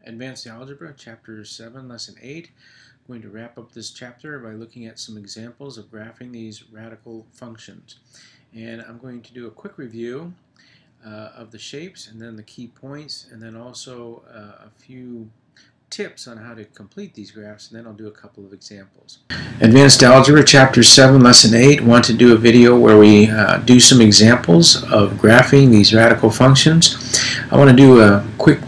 Advanced Algebra, Chapter 7, Lesson 8. I'm going to wrap up this chapter by looking at some examples of graphing these radical functions. And I'm going to do a quick review of the shapes and then the key points, and then also a few tips on how to complete these graphs, and then I'll do a couple of examples. Advanced Algebra, Chapter 7, Lesson 8. Want to do a video where we do some examples of graphing these radical functions. I want to do a quick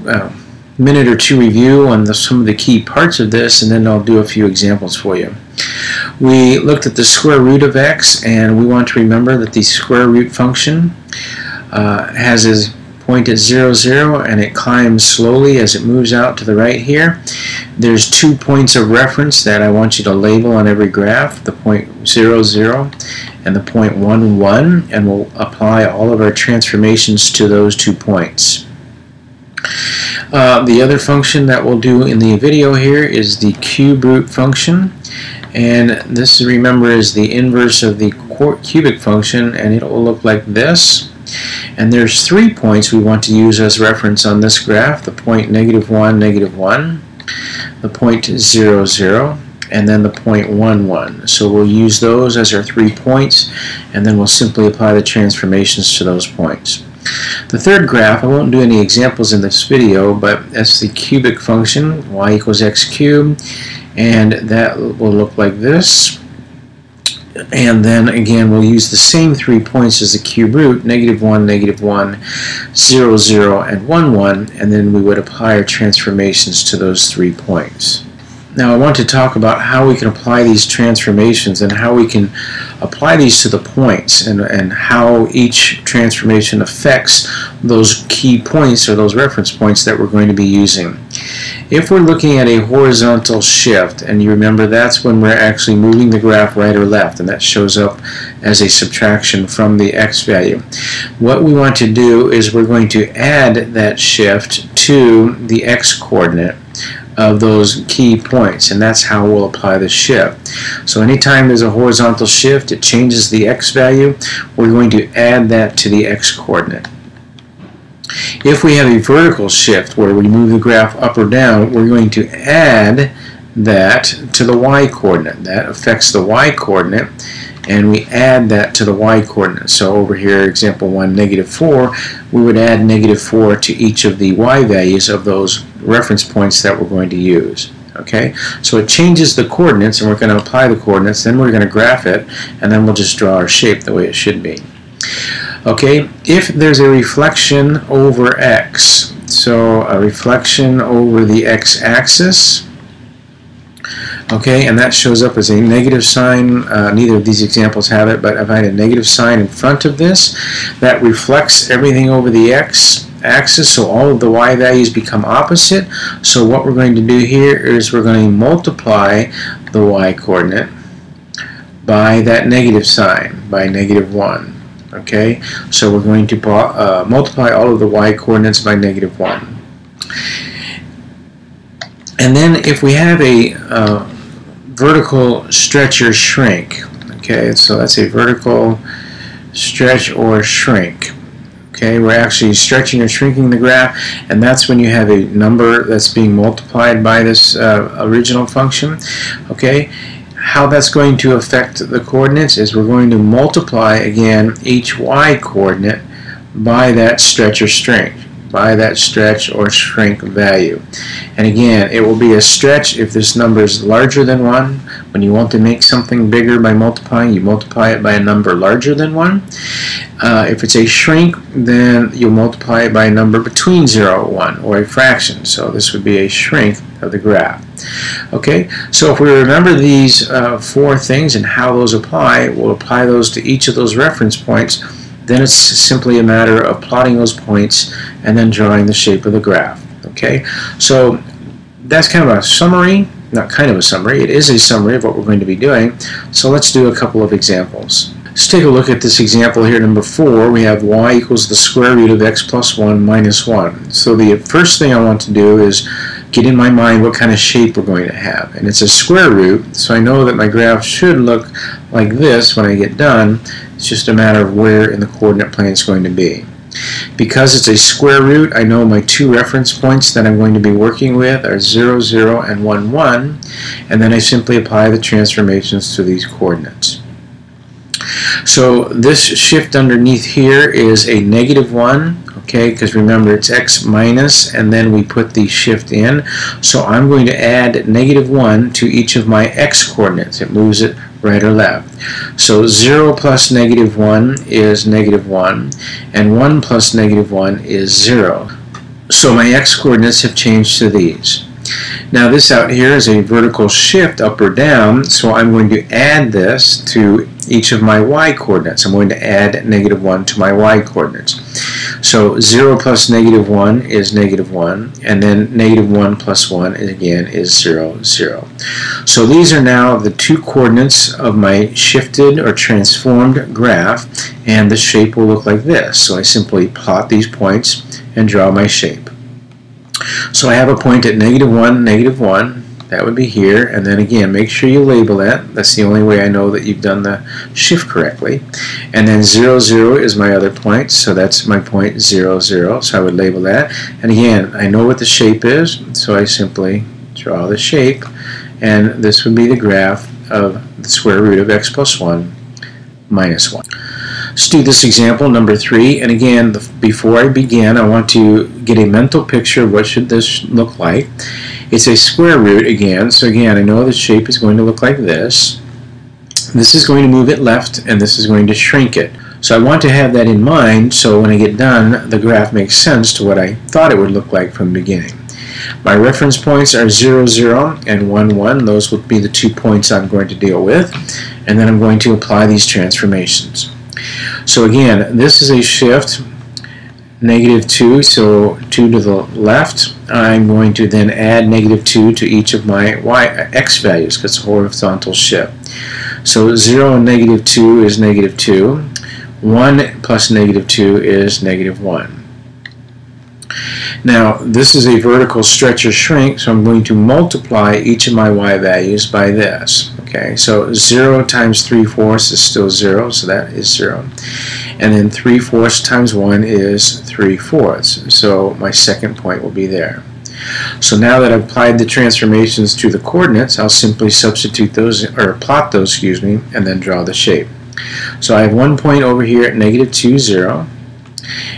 minute or two review on some of the key parts of this, and then I'll do a few examples for you. We looked at the square root of x, and we want to remember that the square root function has its point at 0, 0, and it climbs slowly as it moves out to the right here. There's 2 points of reference that I want you to label on every graph, the point 0, 0 and the point 1, 1, and we'll apply all of our transformations to those 2 points. The other function that we'll do in the video here is the cube root function, and this, remember, is the inverse of the cubic function, and it will look like this. And there's 3 points we want to use as reference on this graph: the point -1, -1, the point 0, 0, and then the point 1, 1. So we'll use those as our 3 points, and then we'll simply apply the transformations to those points. The third graph, I won't do any examples in this video, but that's the cubic function, y equals x cubed, and that will look like this. And then again, we'll use the same 3 points as the cube root: -1, -1, 0, 0, and 1, 1, and then we would apply our transformations to those 3 points. Now I want to talk about how we can apply these transformations and how we can apply these to the points, and how each transformation affects those key points or those reference points that we're going to be using. If we're looking at a horizontal shift, and you remember that's when we're actually moving the graph right or left, and that shows up as a subtraction from the x value. What we want to do is we're going to add that shift to the x coordinate of those key points, and that's how we'll apply the shift. So anytime there's a horizontal shift, it changes the x value. We're going to add that to the x coordinate. If we have a vertical shift where we move the graph up or down, we're going to add that to the y coordinate. That affects the y coordinate, and we add that to the y coordinate. So over here, example 1, -4, we would add -4 to each of the y values of those reference points that we're going to use. Okay, so it changes the coordinates, and we're going to apply the coordinates, then we're going to graph it, and then we'll just draw our shape the way it should be. Okay, if there's a reflection over x, so a reflection over the x-axis, okay, and that shows up as a negative sign. Neither of these examples have it, but if I had a negative sign in front of this, that reflects everything over the x-axis, so all of the y values become opposite. So what we're going to do here is we're going to multiply the y coordinate by that negative sign, by -1. Okay, so we're going to multiply all of the y coordinates by -1. And then if we have a vertical stretch or shrink, okay, so that's a vertical stretch or shrink. Okay, we're actually stretching or shrinking the graph, and that's when you have a number that's being multiplied by this original function. Okay, how that's going to affect the coordinates is we're going to multiply again each y coordinate by that stretch or shrink, by that stretch or shrink value. And again, it will be a stretch if this number is larger than 1. When you want to make something bigger by multiplying, you multiply it by a number larger than 1. If it's a shrink, then you'll multiply it by a number between 0 and 1, or a fraction. So this would be a shrink of the graph. Okay, so if we remember these 4 things and how those apply, we'll apply those to each of those reference points. Then it's simply a matter of plotting those points and then drawing the shape of the graph. Okay, so that's kind of a summary, not kind of a summary, it is a summary of what we're going to be doing. So let's do a couple of examples. Let's take a look at this example here, number 4. We have y equals the square root of x plus 1 minus 1. So the first thing I want to do is get in my mind what kind of shape we're going to have. And it's a square root, so I know that my graph should look like this when I get done. It's just a matter of where in the coordinate plane it's going to be. Because it's a square root, I know my two reference points that I'm going to be working with are 0, 0, and 1, 1, and then I simply apply the transformations to these coordinates. So this shift underneath here is a -1, okay, because remember it's x minus, and then we put the shift in. So I'm going to add -1 to each of my x coordinates. It moves it right or left. So 0 plus -1 is -1, and 1 plus -1 is 0. So my x coordinates have changed to these. Now this out here is a vertical shift up or down, so I'm going to add this to each of my y coordinates. I'm going to add -1 to my y coordinates. So 0 plus -1 is -1, and then -1 plus 1 again is 0, 0. So these are now the two coordinates of my shifted or transformed graph, and the shape will look like this. So I simply plot these points and draw my shape. So I have a point at -1, -1. That would be here, and then again, make sure you label that. That's the only way I know that you've done the shift correctly. And then 0, 0 is my other point, so that's my point 0, 0. So I would label that. And again, I know what the shape is, so I simply draw the shape, and this would be the graph of the square root of x plus 1 minus 1. Let's do this example number 3, and again, before I begin, I want to get a mental picture of what should this look like. It's a square root again, so again, I know the shape is going to look like this. This is going to move it left, and this is going to shrink it. So I want to have that in mind, so when I get done, the graph makes sense to what I thought it would look like from the beginning. My reference points are 0, 0, and 1, 1. Those will be the 2 points I'm going to deal with, and then I'm going to apply these transformations. So again, this is a shift, -2, so 2 to the left. I'm going to then add -2 to each of my x values, because it's a horizontal shift. So 0 and -2 is -2. 1 plus -2 is -1. Now, this is a vertical stretch or shrink, so I'm going to multiply each of my y values by this. Okay, so 0 times 3/4 is still 0, so that is 0. And then 3/4 times 1 is 3/4. So my second point will be there. So now that I've applied the transformations to the coordinates, I'll simply substitute those, or plot those, excuse me, and then draw the shape. So I have one point over here at -2, 0.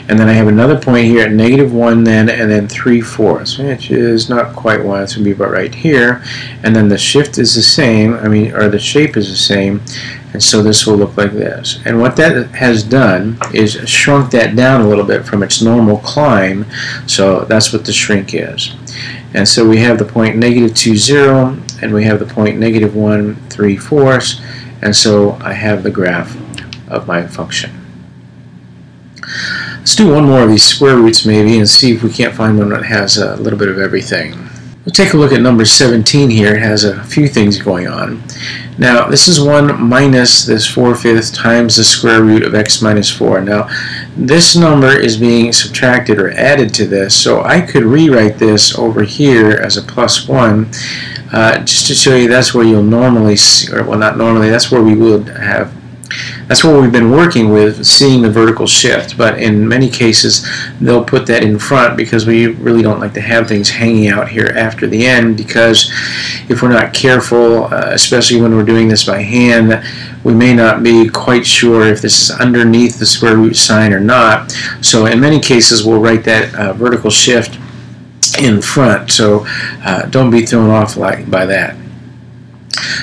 And then I have another point here at -1 then, and then 3/4, which is not quite 1. It's going to be about right here. And then the shift is the same, or the shape is the same, and so this will look like this. And what that has done is shrunk that down a little bit from its normal climb, so that's what the shrink is. And so we have the point -2, 0, and we have the point -1, 3/4, and so I have the graph of my function. Let's do one more of these square roots maybe and see if we can't find one that has a little bit of everything. We'll take a look at number 17 here. It has a few things going on. Now this is 1 minus this 4/5 times the square root of x minus 4. Now this number is being subtracted or added to this, so I could rewrite this over here as a +1 just to show you that's where you'll normally see, or well, not normally, that's where we would have. That's what we've been working with, seeing the vertical shift, but in many cases they'll put that in front because we really don't like to have things hanging out here after the end, because if we're not careful, especially when we're doing this by hand, we may not be quite sure if this is underneath the square root sign or not. So in many cases we'll write that vertical shift in front, so don't be thrown off by that.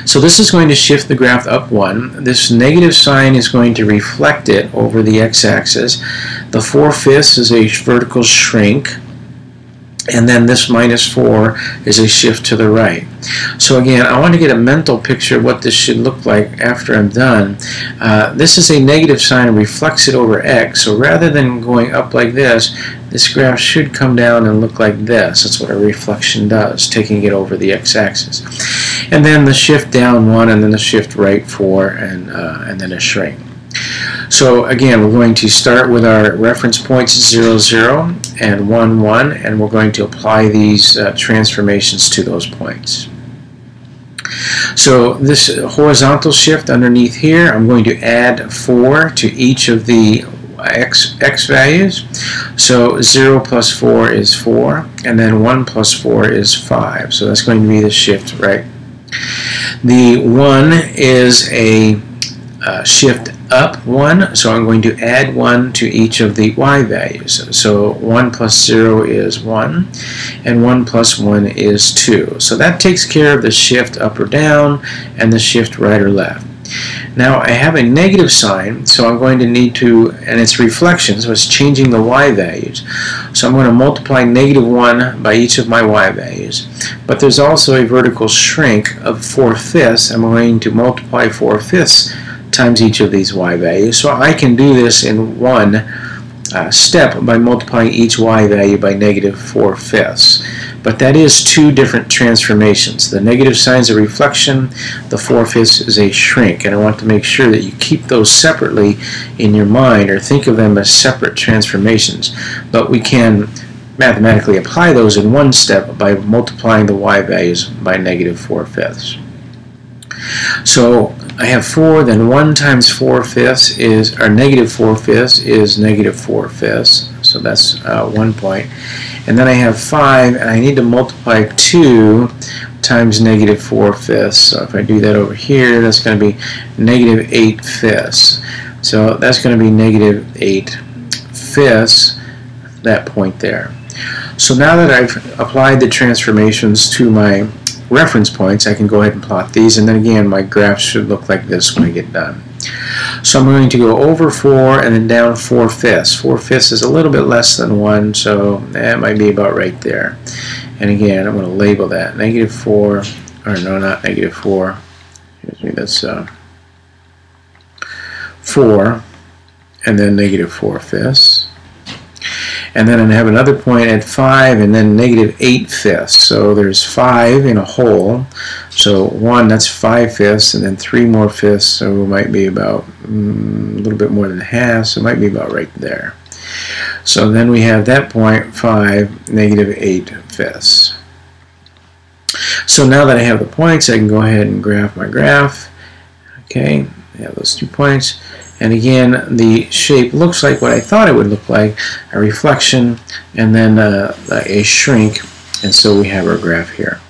So this is going to shift the graph up 1. This negative sign is going to reflect it over the x-axis. The 4/5 is a vertical shrink, and then this -4 is a shift to the right. So again, I want to get a mental picture of what this should look like after I'm done. This is a negative sign and reflects it over x, so rather than going up like this graph should come down and look like this. That's what a reflection does, taking it over the x-axis. And then the shift down 1, and then the shift right 4, and then a shrink. So again, we're going to start with our reference points 0, 0, and 1, 1, and we're going to apply these transformations to those points. So this horizontal shift underneath here, I'm going to add 4 to each of the x values. So 0 plus 4 is 4, and then 1 plus 4 is 5. So that's going to be the shift, right? The 1 is a shift up 1, so I'm going to add 1 to each of the y values. So 1 plus 0 is 1, and 1 plus 1 is 2. So that takes care of the shift up or down and the shift right or left. Now I have a negative sign, so I'm going to need to, and it's reflection, so it's changing the y values. So I'm going to multiply negative 1 by each of my y values. But there's also a vertical shrink of 4/5. I'm going to multiply 4/5 times each of these y values. So I can do this in one step by multiplying each y value by negative 4/5. But that is two different transformations. The negative sign is a reflection, the 4/5 is a shrink, and I want to make sure that you keep those separately in your mind or think of them as separate transformations. But we can mathematically apply those in one step by multiplying the y values by negative 4/5. So I have 4, then 1 times 4/5 is, or negative 4/5 is negative 4/5. So that's 1 point. And then I have 5, and I need to multiply 2 times negative 4/5. So if I do that over here, that's going to be negative 8/5. So that's going to be negative 8/5, that point there. So now that I've applied the transformations to my reference points, I can go ahead and plot these, and then again my graph should look like this when I get done. So I'm going to go over 4 and then down 4/5. 4/5 is a little bit less than 1, so that might be about right there. And again, I'm going to label that negative 4, or no, not negative 4. Excuse me, that's 4, and then negative 4/5. And then I have another point at 5 and then negative 8/5. So there's 5 in a hole. So 1, that's 5/5, and then 3 more fifths, so it might be about a little bit more than half, so it might be about right there. So then we have that point, 5, negative 8/5. So now that I have the points, I can go ahead and graph my graph. Okay, I have those 2 points. And again, the shape looks like what I thought it would look like, a reflection and then a shrink, and so we have our graph here.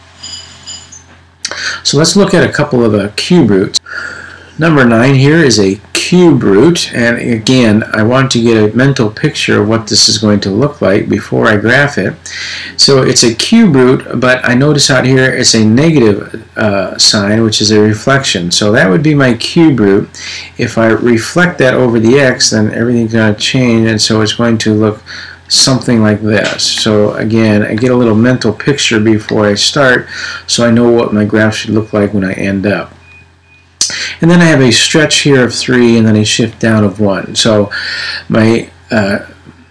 So let's look at a couple of cube roots. Number 9 here is a cube root, and again, I want to get a mental picture of what this is going to look like before I graph it. So it's a cube root, but I notice out here it's a negative sign, which is a reflection. So that would be my cube root. If I reflect that over the x, then everything's going to change, and so it's going to look something like this. So again, I get a little mental picture before I start, so I know what my graph should look like when I end up. And then I have a stretch here of 3 and then a shift down of 1. So my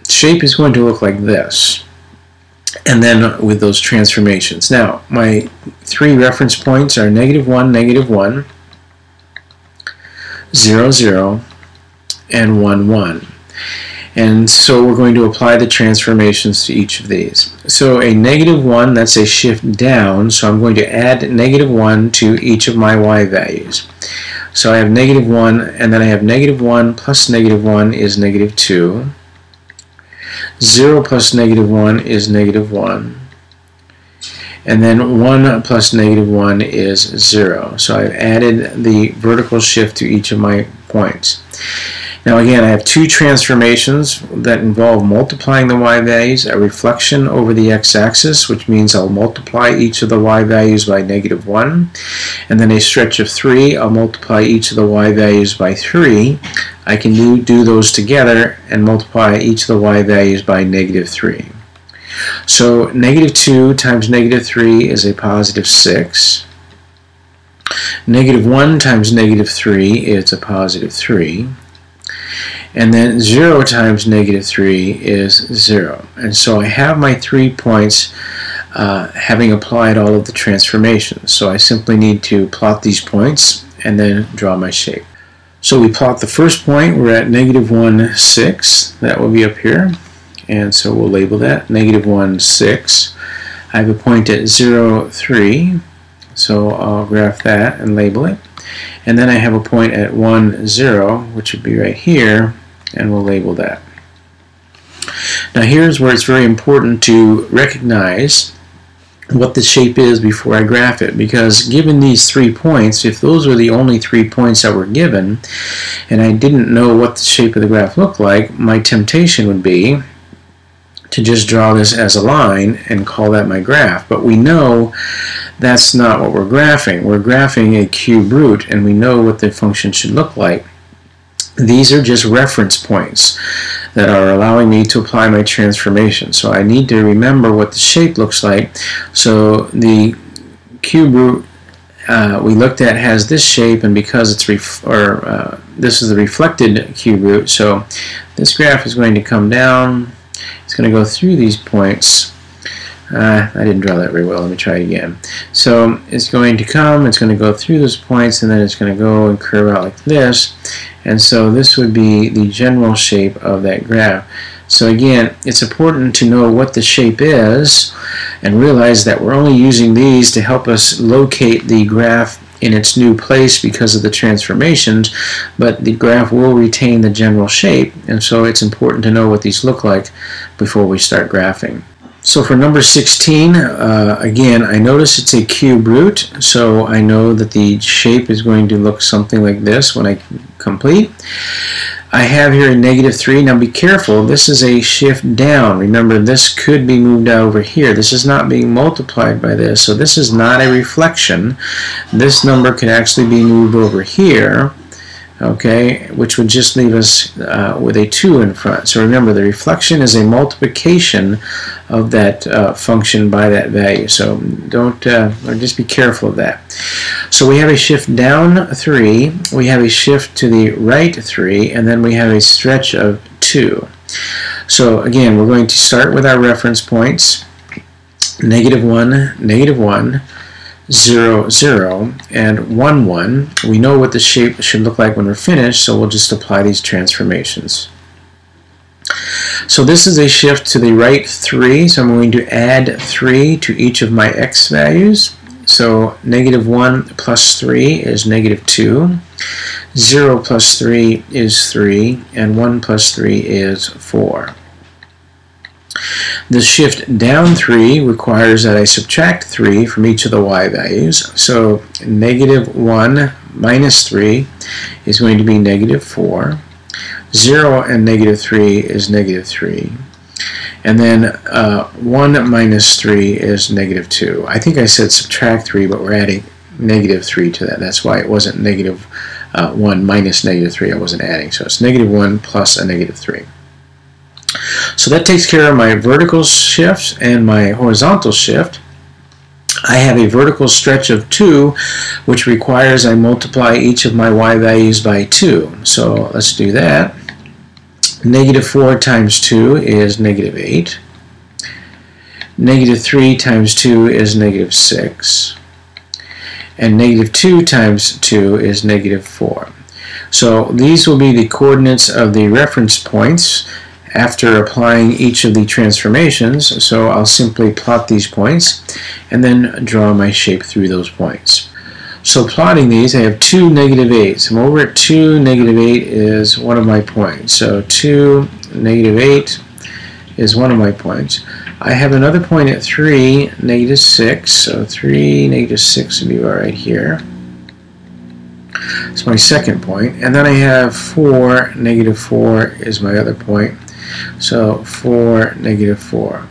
shape is going to look like this. And then with those transformations. Now, my 3 reference points are negative 1, negative 1, 0, 0, and 1, 1. And so we're going to apply the transformations to each of these. So a negative 1, that's a shift down, so I'm going to add negative 1 to each of my y values. So I have negative 1, and then I have negative 1 plus negative 1 is negative 2. 0 plus negative 1 is negative 1. And then 1 plus negative 1 is 0. So I've added the vertical shift to each of my points. Now again, I have 2 transformations that involve multiplying the y values, a reflection over the x-axis, which means I'll multiply each of the y values by negative 1, and then a stretch of 3, I'll multiply each of the y values by 3. I can do those together and multiply each of the y values by negative 3. So negative 2 times negative 3 is a positive 6. Negative 1 times negative 3 is a positive 3. And then 0 times negative 3 is 0. And so I have my 3 points having applied all of the transformations. So I simply need to plot these points and then draw my shape. So we plot the first point. We're at negative 1, 6. That will be up here. And so we'll label that negative 1, 6. I have a point at 0, 3. So I'll graph that and label it. And then I have a point at 1, 0, which would be right here. and we'll label that. Now here's where it's very important to recognize what the shape is before I graph it, because given these 3 points, if those are the only 3 points that were given and I didn't know what the shape of the graph looked like, my temptation would be to just draw this as a line and call that my graph. But we know that's not what we're graphing. We're graphing a cube root, and we know what the function should look like. These are just reference points that are allowing me to apply my transformation. So I need to remember what the shape looks like. So the cube root we looked at has this shape, and because it's this is the reflected cube root, so this graph is going to come down. It's going to go through these points. I didn't draw that very well. Let me try it again. So it's going to come, it's going to go through those points, and then it's going to go and curve out like this. And so this would be the general shape of that graph. So again, it's important to know what the shape is and realize that we're only using these to help us locate the graph in its new place because of the transformations, but the graph will retain the general shape, and so it's important to know what these look like before we start graphing. So for number 16, again, I notice it's a cube root, so I know that the shape is going to look something like this when I complete. I have here a -3. Now be careful, this is a shift down. Remember, this could be moved over here. This is not being multiplied by this, so this is not a reflection. This number could actually be moved over here, okay, which would just leave us with a 2 in front. So remember, the reflection is a multiplication of that function by that value. So don't, just be careful of that. So we have a shift down 3, we have a shift to the right 3, and then we have a stretch of 2. So again, we're going to start with our reference points, -1, -1, 0, 0, and 1, 1. We know what the shape should look like when we're finished, so we'll just apply these transformations. So this is a shift to the right 3, so I'm going to add 3 to each of my x values. So -1 plus 3 is -2, 0 plus 3 is 3, and 1 plus 3 is 4. The shift down 3 requires that I subtract 3 from each of the y values. So -1 minus 3 is going to be -4. 0 and -3 is -3. And then 1 minus 3 is -2. I think I said subtract 3, but we're adding -3 to that. That's why it wasn't -1 minus -3. I wasn't adding. So it's -1 plus a -3. So that takes care of my vertical shift and my horizontal shift. I have a vertical stretch of 2, which requires I multiply each of my y values by 2. So let's do that. -4 times 2 is -8. -3 times 2 is -6. And -2 times 2 is -4. So these will be the coordinates of the reference points after applying each of the transformations. So I'll simply plot these points and then draw my shape through those points. So plotting these, I have 2 -8s. I'm over at 2, -8 is one of my points. So 2, -8 is one of my points. I have another point at 3, -6. So 3, -6 would be right here. It's my second point. And then I have 4, -4 is my other point. So 4, -4.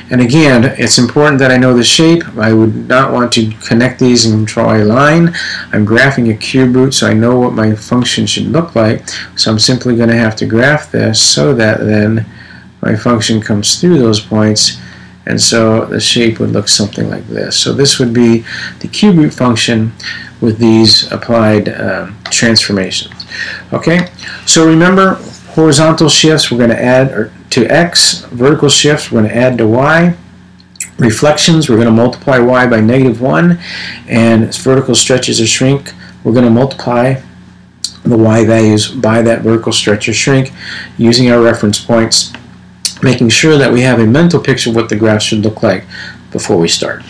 And again, it's important that I know the shape. I would not want to connect these and draw a line. I'm graphing a cube root, so I know what my function should look like. So I'm simply going to have to graph this so that then my function comes through those points, and so the shape would look something like this. So this would be the cube root function with these applied transformations. Okay, so remember, horizontal shifts we're going to add to x, vertical shifts we're going to add to y, reflections we're going to multiply y by -1, and vertical stretches or shrink we're going to multiply the y values by that vertical stretch or shrink using our reference points, making sure that we have a mental picture of what the graph should look like before we start.